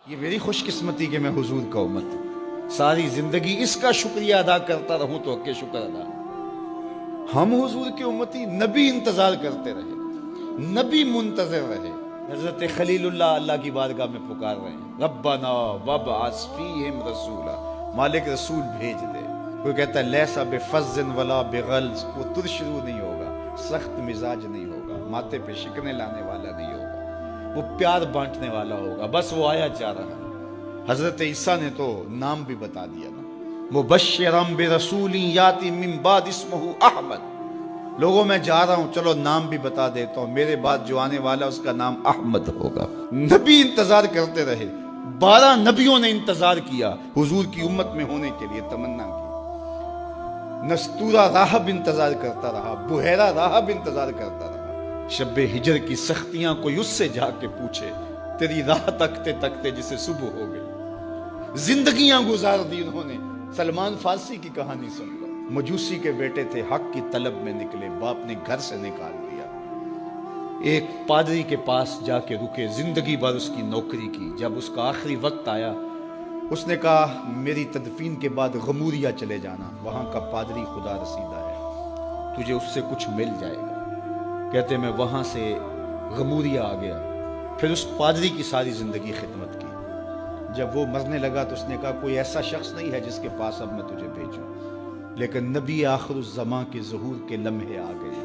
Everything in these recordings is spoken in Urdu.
یہ میری خوش قسمتی کہ میں حضور کا امت ہوں، ساری زندگی اس کا شکریہ ادا کرتا رہوں تو حق شکر ادا۔ ہم حضور کی امتی، نبی انتظار کرتے رہے، نبی منتظر رہے۔ حضرت خلیل اللہ کی بارگاہ میں پکار رہے ہیں، ربنا وابعث فیہم رسولا، مالک رسول بھیج دے۔ کوئی کہتا ہے لیسا بفظ ولا بغلظ، وہ ترشرو نہیں ہوگا، سخت مزاج نہیں ہوگا، ماتھے پہ شکنے لانے والا نہیں ہوگا، وہ پیار بانٹنے والا ہوگا، بس وہ آیا جا رہا ہے۔ حضرت عیسیٰ نے تو نام بھی بتا دیا نا، مبشرم برسول یاتی من بعد اسمہ احمد، لوگوں میں جا رہا ہوں، چلو نام بھی بتا دیتا ہوں، میرے بعد جو آنے والا اس کا نام احمد ہوگا۔ نبی انتظار کرتے رہے، 12 نبیوں نے انتظار کیا حضور کی امت میں ہونے کے لیے، تمنا کی۔ نستورہ راہب انتظار کرتا رہا، بحیرہ راہب انتظار کرتا رہا۔ شب ہجر کی سختیاں کوئی اس سے جا کے پوچھے، تیری راہ تکتے تکتے جسے صبح ہو گئی۔ زندگیاں گزار دی انہوں نے۔ سلمان فارسی کی کہانی سن لو، مجوسی کے بیٹے تھے، حق کی طلب میں نکلے، باپ نے گھر سے نکال دیا، ایک پادری کے پاس جا کے رکے، زندگی بھر اس کی نوکری کی۔ جب اس کا آخری وقت آیا، اس نے کہا میری تدفین کے بعد غموریا چلے جانا، وہاں کا پادری خدا رسیدہ ہے، تجھے اس سے کچھ مل جائے گا۔ کہتے میں وہاں سے غموریا آ گیا، پھر اس پادری کی ساری زندگی خدمت کی۔ جب وہ مرنے لگا تو اس نے کہا کوئی ایسا شخص نہیں ہے جس کے پاس اب میں تجھے بھیجوں، لیکن نبی آخر الزماں کے ظہور کے لمحے آ گئے،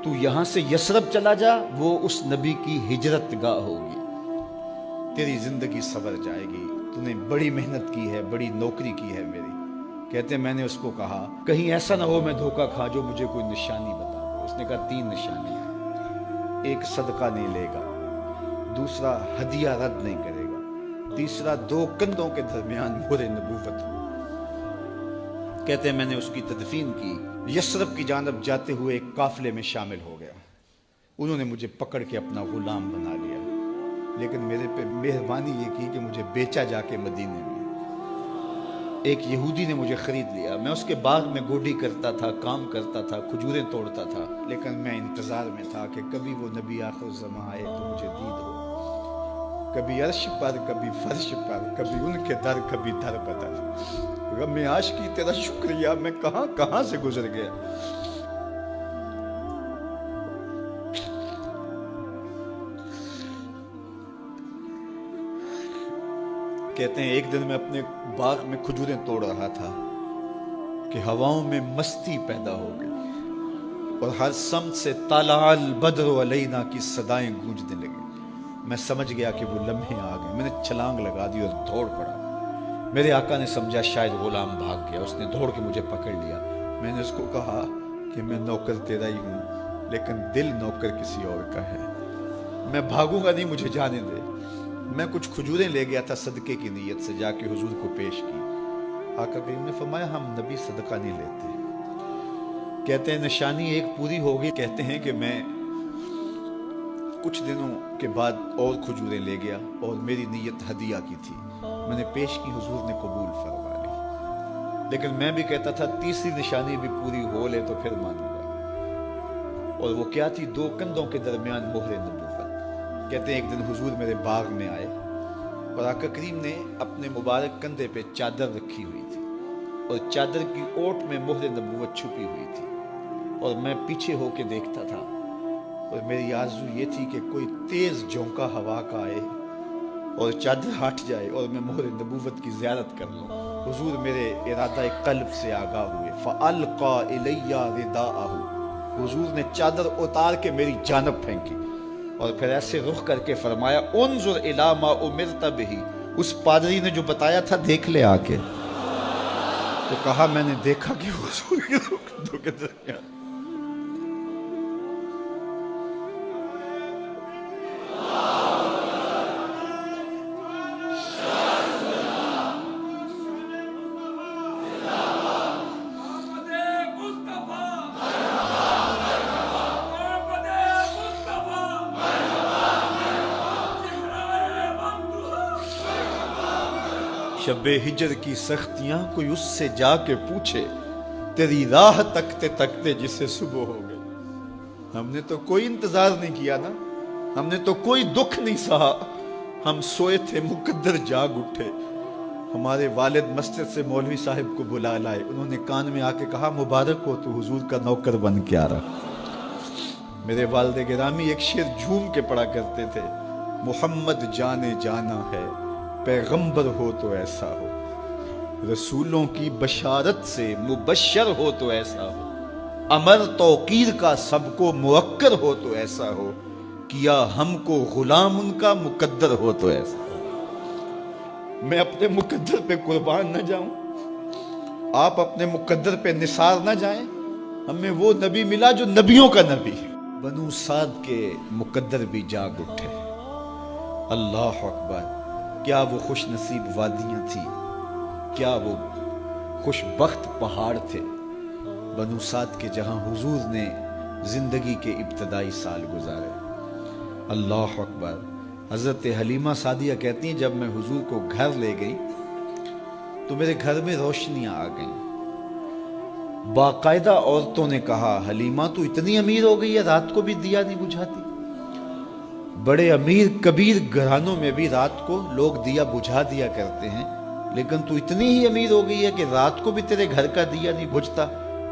تو یہاں سے یثرب چلا جا، وہ اس نبی کی ہجرت گاہ ہوگی، تیری زندگی سنور جائے گی، تو نے بڑی محنت کی ہے، بڑی نوکری کی ہے میری۔ کہتے میں نے اس کو کہا کہیں ایسا نہ ہو میں دھوکہ کھا جو مجھے کوئی نشانی بتا دے۔ اس نے کہا 3 نشانیاں، ایک صدقہ نہیں لے گا، دوسرا ہدیہ رد نہیں کرے گا، تیسرا 2 کندھوں کے درمیان مہر نبوت ہو۔ کہتے ہیں میں نے اس کی تدفین کی، یثرب کی جانب جاتے ہوئے ایک قافلے میں شامل ہو گیا، انہوں نے مجھے پکڑ کے اپنا غلام بنا لیا، لیکن میرے پہ مہربانی یہ کی کہ مجھے بیچا جا کے مدینے میں۔ ایک یہودی نے مجھے خرید لیا، میں اس کے باغ میں گوڈی کرتا تھا، کام کرتا تھا، کھجوریں توڑتا تھا، لیکن میں انتظار میں تھا کہ کبھی وہ نبی آخر الزماں آئے تو مجھے دید ہو، کبھی عرش پر، کبھی فرش پر، کبھی ان کے در، کبھی در بدر۔ غم عاشقی تیرا شکریہ، میں کہاں کہاں سے گزر گیا۔ کہتے ہیں ایک دن میں اپنے باغ میں کھجوریں توڑ رہا تھا کہ ہواؤں میں مستی پیدا ہو گئی اور ہر سمت سے طلع البدر علینا کی صدائیں گونجنے لگیں۔ میں سمجھ گیا کہ وہ لمحے آ گئے، میں نے چھلانگ لگا دی اور دوڑ پڑا۔ میرے آقا نے سمجھا شاید غلام بھاگ گیا، اس نے دوڑ کے مجھے پکڑ لیا۔ میں نے اس کو کہا کہ میں نوکر تیرا ہی ہوں، لیکن دل نوکر کسی اور کا ہے، میں بھاگوں گا نہیں، مجھے جانے دے۔ میں کچھ کھجوریں لے گیا تھا صدقے کی نیت سے، جا کے حضور کو پیش کی۔ آقا کریم نے فرمایا ہم نبی صدقہ نہیں لیتے۔ کہتے ہیں نشانی ایک پوری ہو گئی، کہتے ہیں کہ میں کچھ دنوں کے بعد اور کھجوریں لے گیا اور میری نیت ہدیہ کی تھی، میں نے پیش کی، حضور نے قبول فرما لی۔ لیکن میں بھی کہتا تھا تیسری نشانی بھی پوری ہو لے تو پھر مانوں گا، اور وہ کیا تھی؟ 2 کندھوں کے درمیان مہر نبوت۔ کہتے ہیں ایک دن حضور میرے باغ میں آئے اور آقا کریم نے اپنے مبارک کندھے پہ چادر رکھی ہوئی تھی اور چادر کی اوٹ میں مہر نبوت چھپی ہوئی تھی، اور میں پیچھے ہو کے دیکھتا تھا، اور میری آرزو یہ تھی کہ کوئی تیز جھونکا ہوا کا آئے اور چادر ہٹ جائے اور میں مہر نبوت کی زیارت کر لوں۔ حضور میرے ارادہ قلب سے آگاہ ہوئے، فَأَلْقَى إِلَيَّ رِدَاءَهُ، حضور نے چادر اتار کے میری جانب پھینکی اور پھر ایسے رخ کر کے فرمایا انظر الی ما امرت بہ، اس پادری نے جو بتایا تھا دیکھ لے آ کے۔ تو کہا میں نے دیکھا کہ حضور کے کندھوں کے درمیان شب ہجر کی سختیاں کوئی اس سے جا کے پوچھے، تیری راہ تکتے تکتے جسے صبح ہو گئی۔ ہم نے تو کوئی انتظار نہیں کیا نا، ہم نے تو کوئی دکھ نہیں سہا، ہم سوئے تھے مقدر جاگ اٹھے. ہمارے والد مسجد سے مولوی صاحب کو بلا لائے. انہوں نے کان میں آ کے کہا مبارک ہو تو حضور کا نوکر بن کے آ رہا. میرے والد گرامی ایک شعر جھوم کے پڑھا کرتے تھے, محمد جانے جانا ہے پیغمبر ہو تو ایسا ہو, رسولوں کی بشارت سے مبشر ہو تو ایسا ہو, امر توقیر کا سب کو موکر ہو تو ایسا ہو, کیا ہم کو غلام ان کا مقدر ہو تو ایسا ہو. میں اپنے مقدر پہ قربان نہ جاؤں, آپ اپنے مقدر پہ نثار نہ جائیں. ہمیں وہ نبی ملا جو نبیوں کا نبی. بنو سعد کے مقدر بھی جاگ اٹھے. اللہ اکبر, کیا وہ خوش نصیب وادیاں تھیں, کیا وہ خوش بخت پہاڑ تھے بنو سعد کے, جہاں حضور نے زندگی کے ابتدائی سال گزارے. اللہ اکبر. حضرت حلیمہ سعدیہ کہتی ہیں جب میں حضور کو گھر لے گئی تو میرے گھر میں روشنیاں آ گئیں. باقاعدہ عورتوں نے کہا حلیمہ تو اتنی امیر ہو گئی ہے رات کو بھی دیا نہیں بجھاتی. بڑے امیر کبیر گھرانوں میں بھی رات کو لوگ دیا بجھا دیا کرتے ہیں, لیکن تو اتنی ہی امیر ہو گئی ہے کہ رات کو بھی تیرے گھر کا دیا نہیں بجھتا.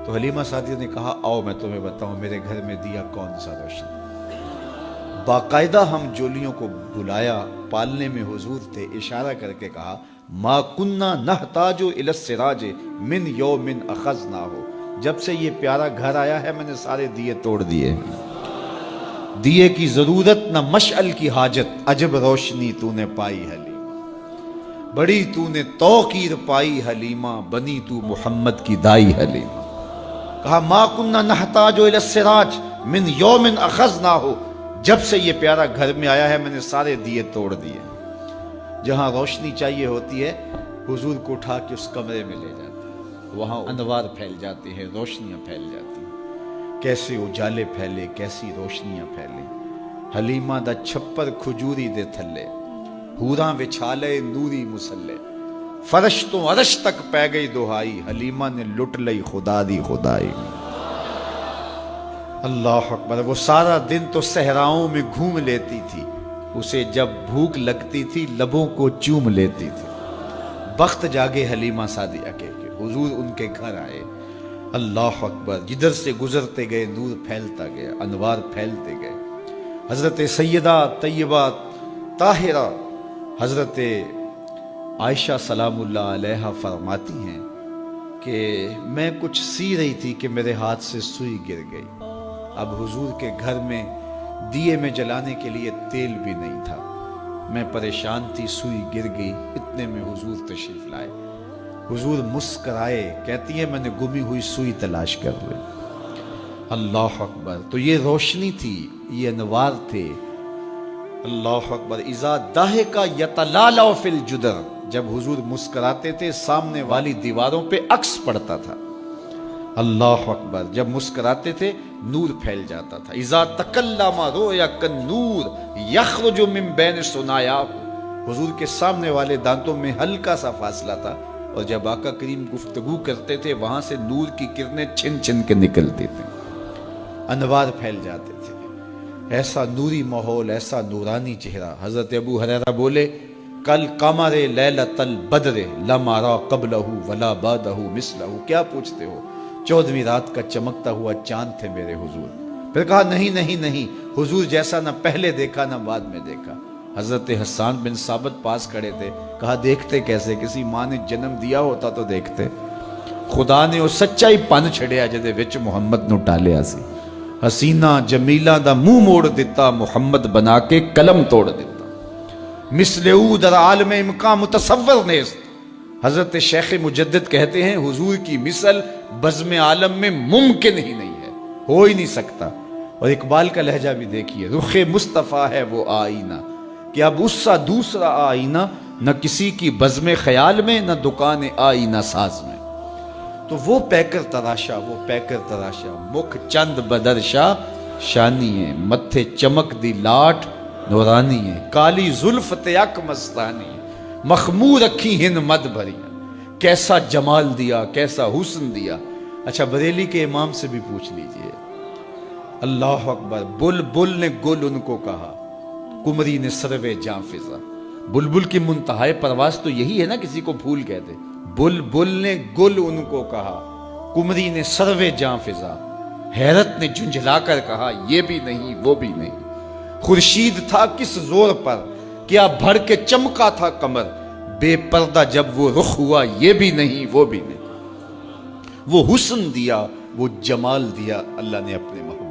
تو حلیمہ سعدیہ نے کہا آؤ میں تمہیں بتاؤں میرے گھر میں دیا کون سا روشن. باقاعدہ ہم جولیوں کو بلایا, پالنے میں حضور تھے, اشارہ کر کے کہا ما کننا نحتاج الی السراج من یوم اخذناہ, جب سے یہ پیارا گھر آیا ہے میں نے سارے دیے توڑ دیے. دیے کی ضرورت نہ مشعل کی حاجت, عجب روشنی تو نے پائی حلیمہ, بڑی تو نے توقیر پائی حلیمہ, بنی تو محمد کی دائی حلیمہ. کہا ما کننا نحتاج الی السراج من یوم اخذناہ, جب سے یہ پیارا گھر میں آیا ہے میں نے سارے دیے توڑ دیے. جہاں روشنی چاہیے ہوتی ہے حضور کو اٹھا کے اس کمرے میں لے جاتے ہیں, وہاں انوار پھیل جاتے ہیں, روشنیاں پھیل جاتی ہیں. کیسے اجالے پھیلے, کیسی روشنیاں پھیلے. حلیمہ دا چھپر کھجوری دے تھلے, حوراں وچھالے نوری مسلے, فرش تو عرش تک پہ گئی دہائی, حلیمہ نے لٹ لئی خدا دی خدائی. اللہ اکبر. وہ سارا دن تو صحراؤں میں گھوم لیتی تھی, اسے جب بھوک لگتی تھی لبوں کو چوم لیتی تھی. بخت جاگے حلیمہ سعدیہ کے حضور ان کے گھر آئے. اللہ اکبر. جدھر سے گزرتے گئے نور پھیلتا گیا, انوار پھیلتے گئے. حضرت سیدہ طیبہ طاہرہ حضرت عائشہ سلام اللہ علیہا فرماتی ہیں کہ میں کچھ سی رہی تھی کہ میرے ہاتھ سے سوئی گر گئی. اب حضور کے گھر میں دیے میں جلانے کے لیے تیل بھی نہیں تھا. میں پریشان تھی, سوئی گر گئی. اتنے میں حضور تشریف لائے. حضور مسکرائے, کہتی ہے میں نے گمی ہوئی سوئی تلاش کر لی. اللہ اکبر. تو یہ روشنی تھی, یہ انوار تھے. اللہ اکبر. اذا ضحک یتلالع فی الجدر, جب حضور مسکراتے تھے سامنے والی دیواروں پہ عکس پڑتا تھا. اللہ اکبر. جب مسکراتے تھے نور پھیل جاتا تھا. اذا تکلم رؤیا کالنور یخرج من بین ثنایاہ, حضور کے سامنے والے دانتوں میں ہلکا سا فاصلہ تھا, اور جب آقا کریم گفتگو کرتے تھے وہاں سے نور کی کرنیں چھن چھن کے نکلتی تھیں, انوار پھیل جاتے تھے. ایسا نوری ماحول, ایسا نورانی چہرہ. حضرت ابو ہریرہ بولے کل قمر لیلۃ البدر لم ارى قبلہ ولا بعدہ مثلہ. کیا پوچھتے ہو, 14ویں رات کا چمکتا ہوا چاند تھے میرے حضور. پھر کہا نہیں نہیں نہیں, حضور جیسا نہ پہلے دیکھا نہ بعد میں دیکھا. حضرت حسان بن ثابت پاس کھڑے تھے. کہا دیکھتے کیسے, کسی ماں نے جنم دیا ہوتا تو دیکھتے. خدا نے وہ سچائی پن چھڑیا جدے وچ محمد نو ٹالیا سی. حسینہ جمیلہ دا منہ موڑ دیتا, محمد بنا کے قلم توڑ دیتا. مثل او در عالم امکان متصور نیست. حضرت شیخ مجدد کہتے ہیں حضور کی مثل بزم عالم میں ممکن ہی نہیں ہے, ہو ہی نہیں سکتا. اور اقبال کا لہجہ بھی دیکھیے, رخ مصطفیٰ ہے وہ آئینہ کہ اب اس سا دوسرا آئینہ, نہ کسی کی بزم خیال میں نہ دکان آئینہ ساز میں. تو وہ پیکر تراشا, وہ پیکر تراشا, مکھ چند بدرشا شانی ہے, متھے چمک دی لاٹ نورانی ہے, کالی زلف تیک مستانی ہے, مخمور اکھی ہن مد بھری. کیسا جمال دیا, کیسا حسن دیا. اچھا بریلی کے امام سے بھی پوچھ لیجئے. اللہ اکبر. بل بل نے گل ان کو کہا, کمری نے سروے جاں فضا. بلبل کی منتہائے پرواز تو یہی ہے نا، کسی کو پھول کہتے. بلبل نے گل ان کو کہا، کمری نے سروے جاں فضا، حیرت نے جھنجھلا کر کہا یہ بھی نہیں وہ بھی نہیں. خورشید تھا کس زور پر، کیا بھر کے چمکا تھا قمر، بے پردہ جب وہ رخ ہوا یہ بھی نہیں وہ بھی نہیں. وہ حسن دیا وہ جمال دیا اللہ نے اپنے محبوب